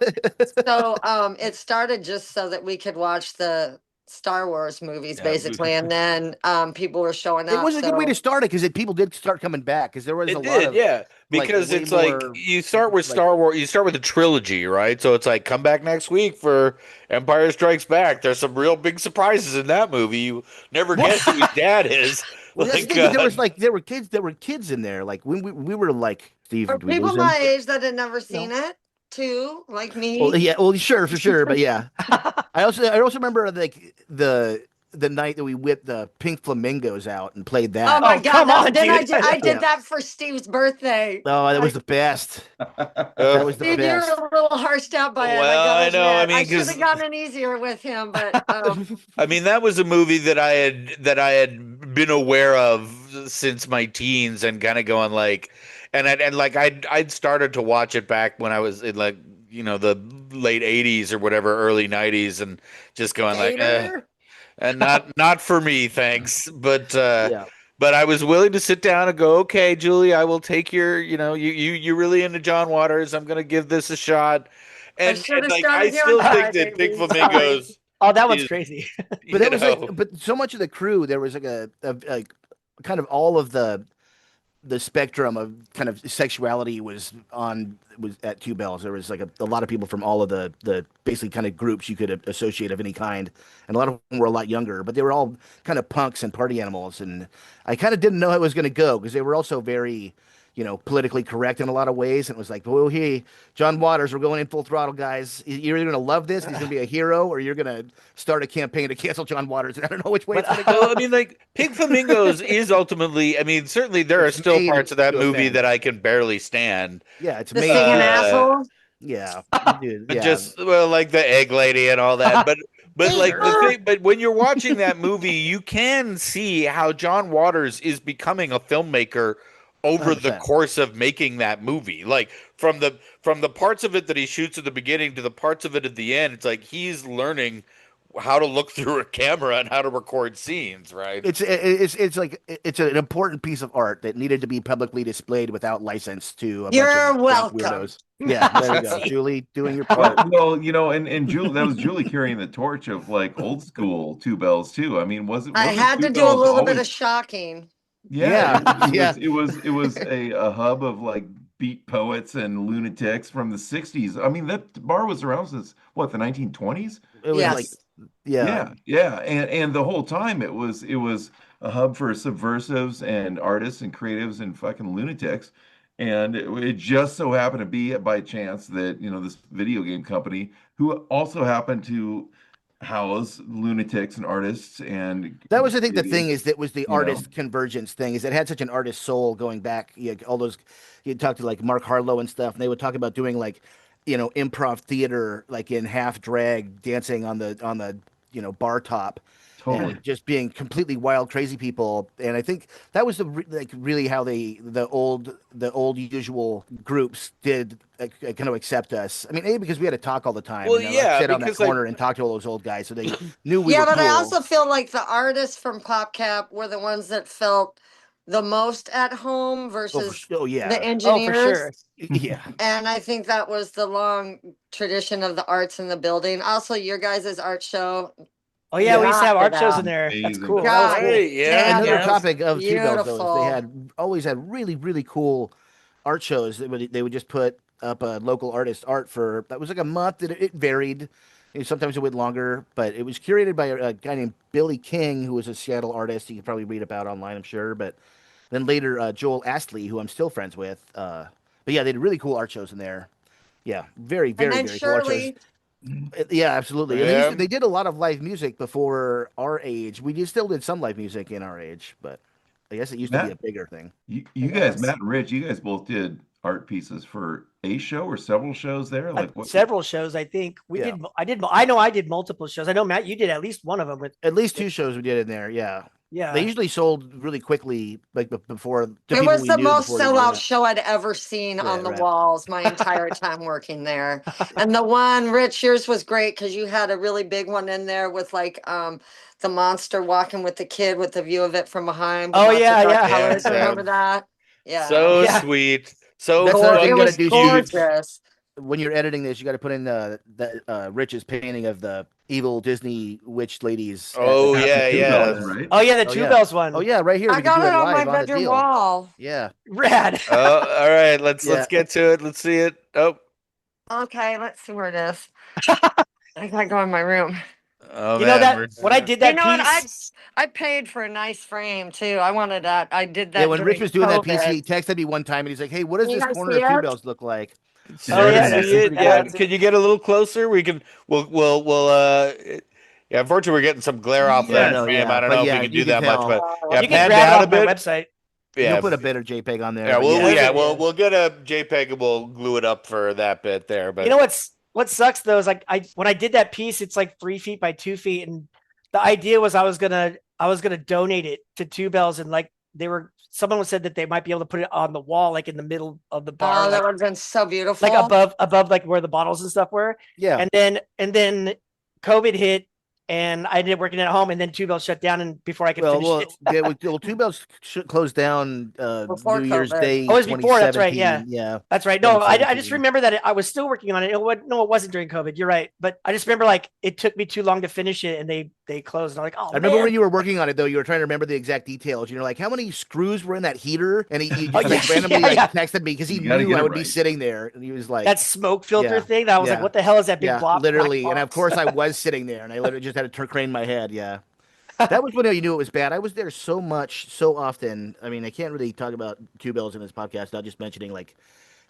So it started just so that we could watch the Star Wars movies, Yeah. basically, and then people were showing It up. was a good way to So start it because people did start coming back because there was a It lot did, of yeah. like Because way it's like more you start with like Star Wars, you start with a trilogy, right? So it's like come back next week for Empire Strikes Back. There's some real big surprises in that movie. You never What? guess who his dad is. Well, that's the Like thing, 'cause there were kids in there. Like when we were like, Steve, for did we lose people him? my age that had never No. seen it, too, like Well, me. yeah, well, sure, for sure, but yeah. I also remember like the night that we whipped the pink flamingos out and played Oh that. my Oh, God! come on, Then dude. I did Yeah. that for Steve's birthday. Oh, that was Like, the best. That Uh, was the Steve, you're best. a little harshed out by it. I well, gotta I know. I admit, I mean, should have because gotten easier with him, but that was a movie that I had been aware of since my teens and kind of going like, and like I'd started to watch it back when I was in like the late '80s or whatever, early '90s, and just going like, Gator. and not for me, thanks. Yeah. But I was willing to sit down and go, okay, Julie, I will take you're really into John Waters. I'm gonna give this a shot. I And should have like I started you on still think Cry that Pink Baby. Sorry. Flamingos Oh, that one's is crazy. But that was know but so much of the crew, there was like like kind of all of the spectrum of kind of sexuality was at Two Bells. There was like a lot of people from all of the basically kind of groups you could associate of any kind, and a lot of them were a lot younger, but they were all kind of punks and party animals. And I kind of didn't know how it was going to go because they were also very, politically correct in a lot of ways. And it was like, oh, hey, John Waters, we're going in full throttle, guys. You're either going to love this, and he's going to be a hero, or you're going to start a campaign to cancel John Waters. And I don't know which way But it's going to well, I go. mean, like Pink Flamingos is ultimately. I mean, certainly there are It's still made parts of that to movie offend. that I can barely stand. Yeah, it's The made singing to. asshole. Yeah, dude. But Yeah, just well, like the egg lady and all that. But like the Gator. thing. But when you're watching that movie, you can see how John Waters is becoming a filmmaker over the 100%. course of making that movie. Like from the parts of it that he shoots at the beginning to the parts of it at the end, it's like he's learning how to look through a camera and how to record scenes, right? It's like it's an important piece of art that needed to be publicly displayed without license to a bunch You're of drunk welcome. weirdos. Yeah, there we go. See? Julie doing your part. Well, and Julie, that was Julie carrying the torch of like old school Two Bells too. I mean, I wasn't had Two to do a Bells little bit always? of shocking. Yeah, Yeah, it yeah. was a hub of like beat poets and lunatics from the 60s. I mean, that bar was around since what, the 1920s? It was like, Yes. yeah, Yeah. And the whole time it was a hub for subversives and artists and creatives and fucking lunatics. And it just so happened to be by chance that, this video game company who also happened to house lunatics and artists and that was I think the thing creatives, is that was the you know. artist convergence thing is it had such an artist soul going back. All those you talk to like Mark Harlow and stuff, and they would talk about doing like, improv theater like in half drag, dancing on the bar top, Totally. and just being completely wild, crazy people. And I think that was like really how the old usual groups did kind of accept us. I mean, because we had to talk all the time, Well, and like yeah, sit on that because like corner and talk to all those old guys, so they knew we Yeah, were but I cool. also feel like the artists from PopCap were the ones that felt the most at home versus Oh the yeah, Oh, for engineers. sure. yeah. And I think that was the long tradition of the arts in the building. Also, your guys' art show. Oh yeah, we used to have Knock art it shows out. in there. That's Amazing. cool. That was God cool. right, yeah, damn, Another that yeah. was topic of Two Bells though is they beautiful. always had really really cool art shows. They would just put up a local artist art for that was like a month. It varied. Sometimes it went longer, but it was curated by a guy named Billy King, who was a Seattle artist. You can probably read about online, I'm sure. But then later, Joel Astley, who I'm still friends with. But yeah, they did really cool art shows in there. Yeah, very, And very, then very cool art shows. Shirley, Yeah, absolutely. And Yeah. they did a lot of live music before our age. Still did some live music in our age, but I guess it used to be Matt, a bigger thing. you guys, Matt and Rich, you guys both did art pieces for a show or several shows there. Like what? Several shows. I think we Yeah. did. I did. I know I did multiple shows. I know Matt, you did at least one of them with. At least 2 shows we did in there. Yeah. Yeah. They usually sold really quickly, like before. To it people was we the knew most before they blew sellout up. show I'd ever seen on the right. walls my entire time working there. And the one, Rich, yours was great because you had a really big one in there with like the monster walking with the kid with the view of it from behind. Oh, lots of yeah, dark yeah. colors. Yeah. Remember that? Yeah. So Yeah. sweet. So That's another thing It you gotta was do. gorgeous. When you're editing this, you got to put in the Rich's painting of the evil Disney witch ladies. Oh, That's the yeah, Two yeah. Bells, right? Oh yeah, the Oh, Two yeah. Bells one. Oh yeah, right here. I We can got do it on my live on the bedroom deal. wall. Yeah. Rad. Oh, all right. Let's Yeah. get to it. Let's see it. Oh, Okay, let's see where it is. I gotta go in my room. oh You know man, that when I did that You know piece. what? I paid for a nice frame too. I wanted that. I did that. Yeah, when during Rich was doing that piece, COVID. he texted me one time and he's like, "Hey, what does You this guys corner see of Two it? Bells look like?" Oh There yeah, it is. see it? Pretty Yeah. good. Can you get a little closer? We'll yeah, unfortunately we're getting some glare off Yeah, that Yes. no, frame. yeah, I don't but know if yeah, we can you do can that much, tell. but yeah, You can pan grab it down a off my bit. website. Yeah. You'll put a better JPEG on there. Yeah, but well, yeah. we'll get a JPEG and we'll glue it up for that bit there. But You know what sucks though is like when I did that piece, it's like 3 feet by 2 feet, and the idea was I was gonna donate it to Two Bells, and like someone said that they might be able to put it on the wall, like in the middle of the bar, Oh, that like, would have been so beautiful. above like where the bottles and stuff were. Yeah. And then COVID hit, and I ended up working at home, and then Two Bells shut down, and before I could finish it. Two Bells closed down Before New Year's COVID. Day. Oh, it was before, that's right, 2017. yeah. Yeah. That's right. No, I just 2017. remember that I was still working on it. No, it wasn't during COVID. You're right. But I just remember like it took me too long to finish it, and they closed. And I'm like, oh, I remember man. when you were working on it though. You were trying to remember the exact details. You're like, how many screws were in that heater? And he just Oh, like yeah, randomly yeah. texted me because he You gotta knew get I it would be right. sitting there, and he was like, That smoke filter Yeah, thing. That I was yeah. like, what the hell is that big yeah, blob? literally. black And of box? course, I was sitting there, and I literally just had to crane my head. Yeah. That was when you knew it was bad. I was there so much, so often. I mean, I can't really talk about Two Bells in this podcast, not just mentioning like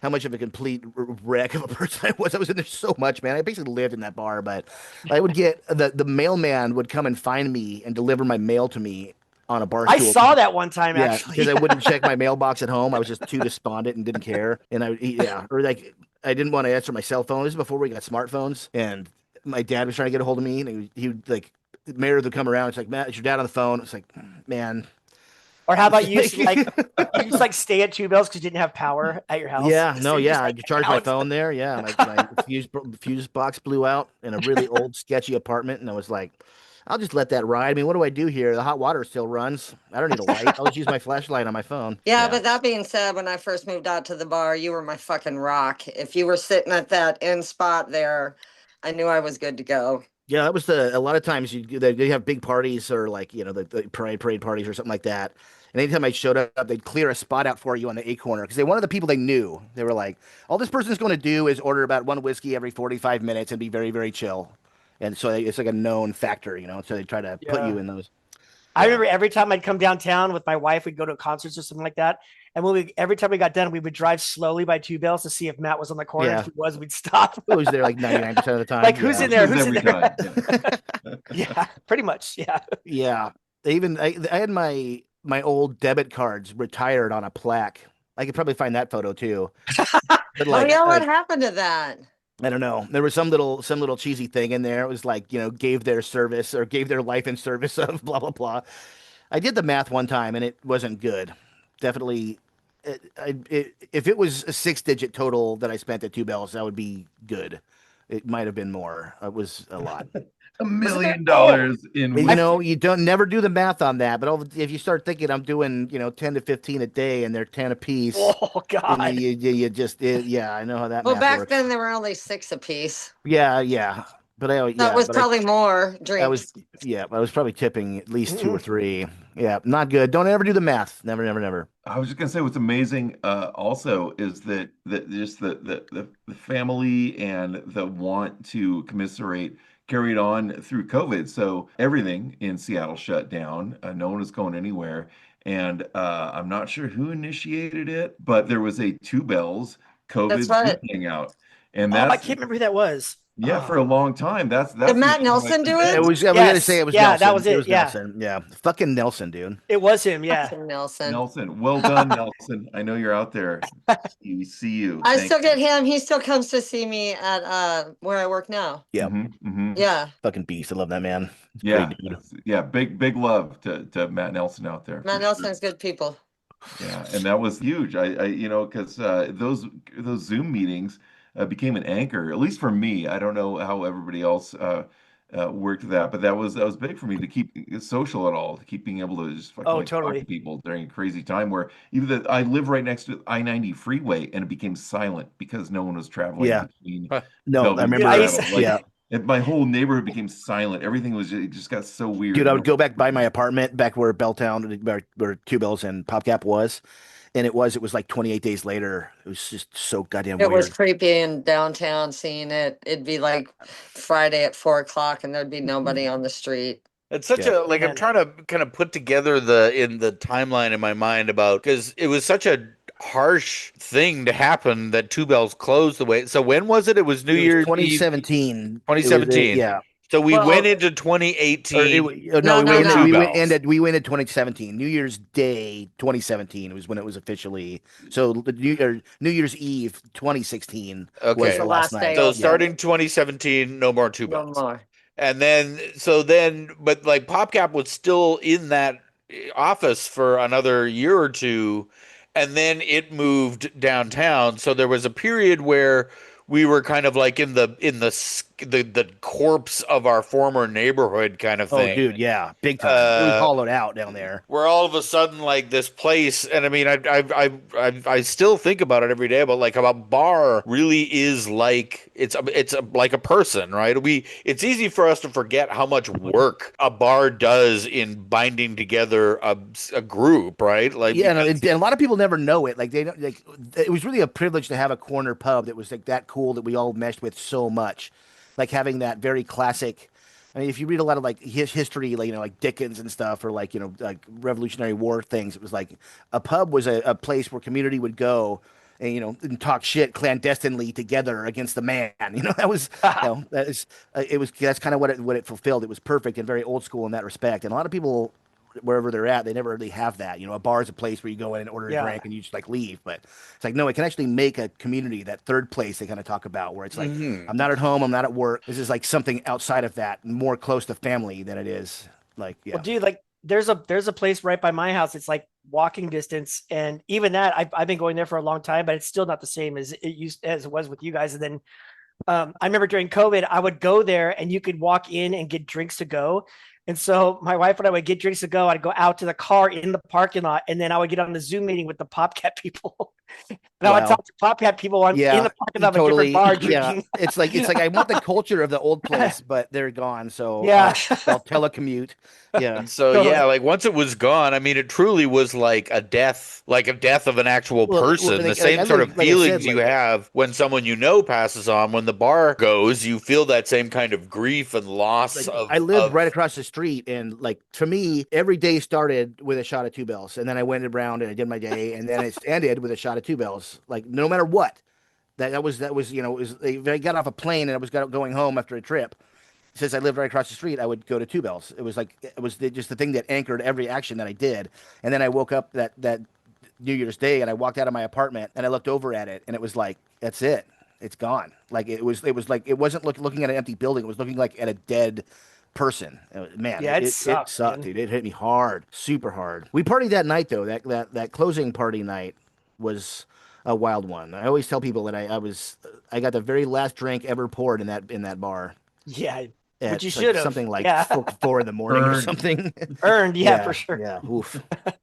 how much of a complete wreck of a person I was. I was in there so much, man. I basically lived in that bar, but I would get the mailman would come and find me and deliver my mail to me on a bar I stool. saw that one time Yeah, actually. because I wouldn't check my mailbox at home. I was just too despondent and didn't care. And or like I didn't want to answer my cell phone. This is before we got smartphones, and my dad was trying to get a hold of me, and he would like. Meredith would come around. It's like, Matt, is your dad on the phone? It's like, man. Or how about you just like stay at Two Bells because you didn't have power at your house? Yeah, So no, you yeah. just, I like, charged my out. phone there. Yeah, my fuse box blew out in a really old, sketchy apartment, and I was like, I'll just let that ride. I mean, what do I do here? The hot water still runs. I don't need a light. I'll just use my flashlight on my phone. Yeah, but that being said, when I first moved out to the bar, you were my fucking rock. If you were sitting at that end spot there, I knew I was good to go. Yeah, that was a lot of times they have big parties or like the parade parties or something like that. And anytime I showed up, they'd clear a spot out for you on the A corner because they wanted the people they knew. They were like, all this person's going to do is order about one whiskey every 45 minutes and be very, very chill. And so it's like a known factor, So they try to put you in those. I remember every time I'd come downtown with my wife, we'd go to concerts or something like that. And every time we got done, we would drive slowly by Two Bells to see if Matt was on the corner. Yeah. If he was, we'd stop. It was there like 99% of the time. Like, who's in there? Who's in Every there? time. Yeah, pretty much. Yeah. Yeah. I had my old debit cards retired on a plaque. I could probably find that photo too. But Oh yeah, what happened to that? I don't know. There was some little cheesy thing in there. It was like, gave their service or gave their life in service of blah, blah, blah. I did the math one time and it wasn't good. Definitely. If it was a 6-digit total that I spent at Two Bells, that would be good. It might have been more. It was a lot. $1 million in You don't never do the math on that, but if you start thinking I'm doing 10 to 15 a day and they're 10 a piece, Oh God. you just I know how that Well, math back works. then there were only 6 apiece. Yeah. But That was probably more drinks. I was probably tipping at least 2 or 3. Yeah, not good. Don't ever do the math. Never. I was just gonna say what's amazing also is that just the family and the want to commiserate carried on through COVID. So everything in Seattle shut down. No one was going anywhere. And I'm not sure who initiated it, but there was a Two Bells That's COVID Zoom right. hangout. And Oh, I that's, can't remember who that was. yeah, for Oh. a long time. That's Did the Matt show I Nelson do think It it? was. I was gonna say it was Yeah, Nelson. that was It it. was Yeah, Nelson. Yeah, fucking Nelson, dude. it was him. Yeah. Fucking Nelson. Nelson. Well done, Nelson. I know you're out there. We see you. I Thank still you. get him. He still comes to see me at where I work now. Yeah, Yeah. fucking beast. I love that man. Yeah, Great dude. yeah, big love to Matt Nelson out there. Matt for Nelson sure. is good people. Yeah, and that was huge. Because those Zoom meetings became an anchor, at least for me. I don't know how everybody else worked that, but that was big for me to keep social at all, to keep being able to just fucking Oh, like talk to totally. people during a crazy time where even that I live right next to I-90 freeway and it became silent because no one was traveling Yeah. between No, Bellevue I and remember. I Seattle. used Like, Yeah, and my whole neighborhood became silent. Everything was it just got so weird. dude, I would go back by my apartment back where Belltown, where Two Bells and PopCap was, and it was like 28 days later. It was just so goddamn It was weird. creepy in downtown seeing it. It'd be like Friday at 4 o'clock and there'd be nobody on the street. It's such Yeah. a like I'm Man. trying to kind of put together the timeline in my mind about because it was such a harsh thing to happen that Two Bells closed the way. So when was it? It was New It was Year's Eve 2017. It was 2017. yeah. So we Well, went into Or 2018 no, No, we no, went, no. Two we went Bells. we went in 2017. New Year's Day 2017 was when it was officially. So the New Year's Eve 2016 was Okay. the The last last day night. So open. starting 2017, no more Two No Bells. more. And then, but like PopCap was still in that office for another year or two, and then it moved downtown. So there was a period where we were kind of like in the corpse of our former neighborhood kind of Oh, thing. dude, yeah, big time. It was hollowed out down there. Where all of a sudden like this place, and I mean I still think about it every day, but like a bar really is like like a person, right? It's easy for us to forget how much work a bar does in binding together a group, right? Like Yeah, because and a lot of people never know it. Like they don't like. It was really a privilege to have a corner pub that was like that cool that we all meshed with so much, like having that very classic. I mean, if you read a lot of like history, like like Dickens and stuff, or like like Revolutionary War things, it was like a pub was a place where community would go and and talk shit clandestinely together against the man. That was that is that's kind of what it fulfilled. It was perfect and very old school in that respect. And a lot of people, wherever they're at, they never really have that. A bar is a place where you go in and order a Yeah. drink and you just like leave. But it's like, no, it can actually make a community, that third place they kind of talk about, where it's like, I'm not at home, I'm not at work. This is like something outside of that, more close to family than it is like, yeah. Well, dude, like there's a place right by my house. It's like walking distance, and even that I've been going there for a long time, but it's still not the same as it was with you guys. And then I remember during COVID, I would go there and you could walk in and get drinks to go. And so my wife and I would get drinks to go. I'd go out to the car in the parking lot, and then I would get on the Zoom meeting with the PopCap people. And I would Wow. talk to PopCap people in Yeah, the parking lot of a totally. different bar Yeah, drinking. it's like I want the culture of the old place, but they're gone. So Yeah. I'll telecommute. Yeah, and so Totally. yeah, like once it was gone, I mean, it truly was like a death of an actual person. The like, same I sort live- of like I said, feelings you like- have when someone passes on. When the bar goes, you feel that same kind of grief and loss like, of. I lived of- right across the street, and like for me, every day started with a shot of Two Bells, and then I went around and I did my day, and then it ended with a shot of Two Bells. Like no matter what, that was it was, if I got off a plane and I was going home after a trip. Since I lived right across the street, I would go to Two Bells. It was just the thing that anchored every action that I did. And then I woke up that New Year's Day and I walked out of my apartment and I looked over at it and it was like, that's it. It's gone. Like it was like, it wasn't looking at an empty building. It was looking like at a dead person. Man, Yeah, it it sucked, sucked, man. dude. It hit me hard, super hard. We partied that night though. That closing party night was a wild one. I always tell people that I got the very last drink ever poured in that bar. Yeah. At Which you like should have. something like Yeah. 4 in the morning or Burned. something. Earned. Yeah, for sure. Yeah. Oof.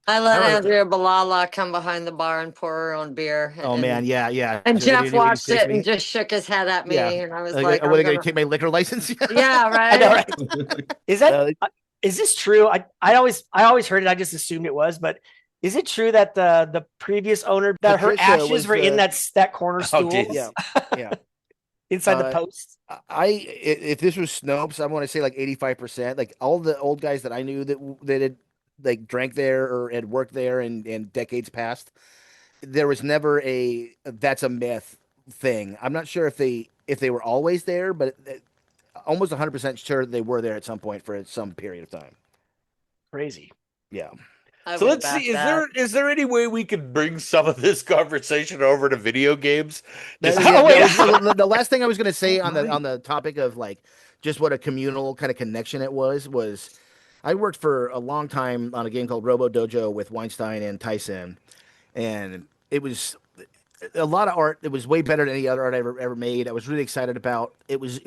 I let I don't- Andrea Balala come behind the bar and pour her own beer. Oh man. Yeah. Yeah. And So Jeff they didn't watched take it me? and just shook his head at me, Yeah. and I was Are like, they I'm going to gonna- take my liquor license? yeah, I know, right. right? Is that is this true? I always heard it. I just assumed it was, but is it true that the previous owner that her Patricia ashes was were in the- that corner stool? geez. Yeah. Yeah. inside the post? If this was Snopes, I want to say like 85%. Like all the old guys that I knew that had like drank there or had worked there in decades past, there was never a that's a myth thing. I'm not sure if they were always there, but almost 100% sure they were there at some point for some period of time. Crazy. Yeah. I So would let's back see. that. Is there any way we could bring some of this conversation over to video games? Just The last thing I was going to say on Right. the topic of like just what a communal kind of connection it was I worked for a long time on a game called Robo Dojo with Weinstein and Tyson, and it was a lot of art. It was way better than any other art I ever made. I was really excited about. It was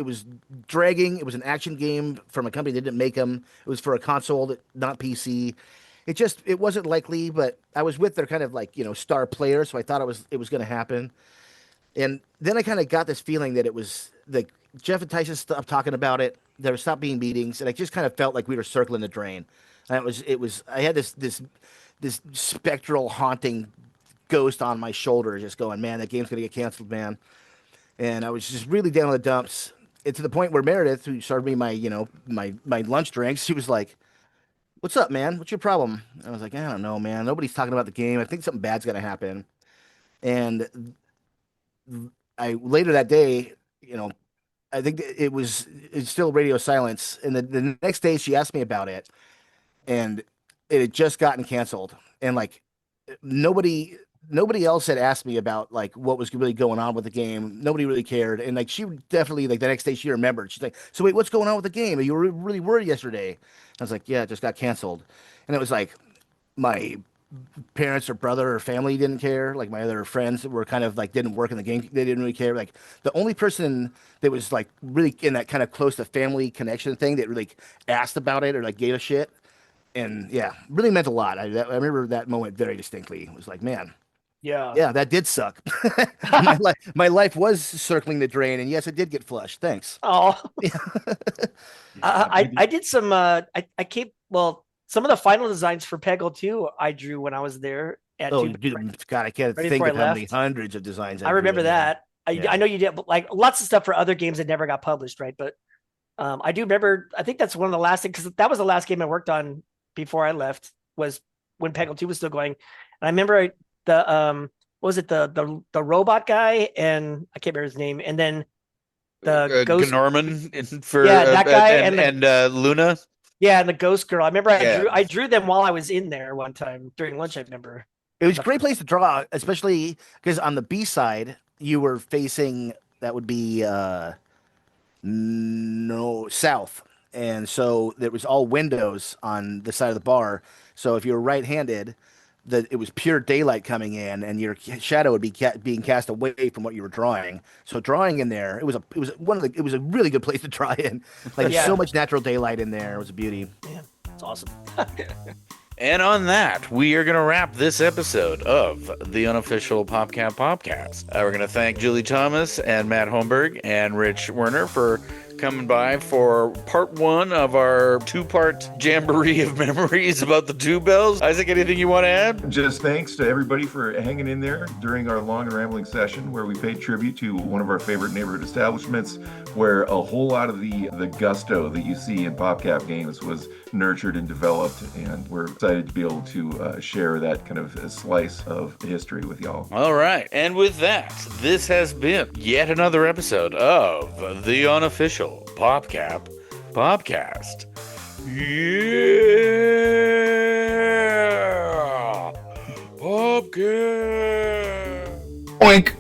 dragging. It was an action game from a company that didn't make them. It was for a console, not PC. It wasn't likely, but I was with their kind of like star player, so I thought it was going to happen. And then I kind of got this feeling that it was like Jeff and Tyson stopped talking about it. There stopped being meetings, and I just kind of felt like we were circling the drain. And it was I had this spectral haunting ghost on my shoulder, just going, man, that game's gonna get canceled, man. And I was just really down in the dumps. And to the point where Meredith, who served me my lunch drinks, she was like, "What's up, man? What's your problem?" I was like, "I don't know, man. Nobody's talking about the game. I think something bad's gonna happen." And I later that day, I think it's still radio silence. And the next day she asked me about it, and it had just gotten canceled. And like nobody else had asked me about like what was really going on with the game. Nobody really cared. And like she definitely like the next day she remembered. She's like, "So wait, what's going on with the game? You were really worried yesterday." I was like, "Yeah, it just got canceled." And it was like my parents or brother or family didn't care. Like my other friends were kind of like didn't work in the game. They didn't really care. Like the only person that was like really in that kind of close to family connection thing that really asked about it or like gave a shit. And yeah, really meant a lot. I remember that moment very distinctly. It was like, man, Yeah. yeah, that did suck. My life was circling the drain, and yes, it did get flushed. Thanks. Oh, Yeah, I did some. I came. Well, some of the final designs for Peggle 2 I drew when I was there at Oh, Two. dude, God, I can't Right think before of I how many left. hundreds of designs I drew remember in there. that. Yeah. I know you did like lots of stuff for other games that never got published, right? But I do remember. I think that's one of the last things because that was the last game I worked on before I left. Was when Peggle 2 was still going, and I remember the what was it the robot guy and I can't remember his name, and then the ghost Norman for that guy and Luna. Yeah, and the ghost girl. I remember Yeah. I drew them while I was in there one time during lunch. I remember. It was a great place to draw, especially because on the B side, you were facing that would be no south. And so there was all windows on the side of the bar. So if you were right-handed, it was pure daylight coming in, and your shadow would be being cast away from what you were drawing. So drawing in there, it was a really good place to draw in. Like there's so much natural daylight in there. It was a beauty. Yeah, it's awesome. And on that, we are going to wrap this episode of the Unofficial PopCap Podcast. We're going to thank Julie Thomas and Matt Holmberg and Rich Werner for coming by for part one of our two-part jamboree of memories about the Two Bells. Isaac, anything you want to add? Just thanks to everybody for hanging in there during our long and rambling session where we paid tribute to one of our favorite neighborhood establishments where a whole lot of the gusto that you see in PopCap games was nurtured and developed, and we're excited to be able to share that kind of slice of history with y'all. All right. And with that, this has been yet another episode of the Unofficial PopCap Podcast. Yeah! PopCap! Oink!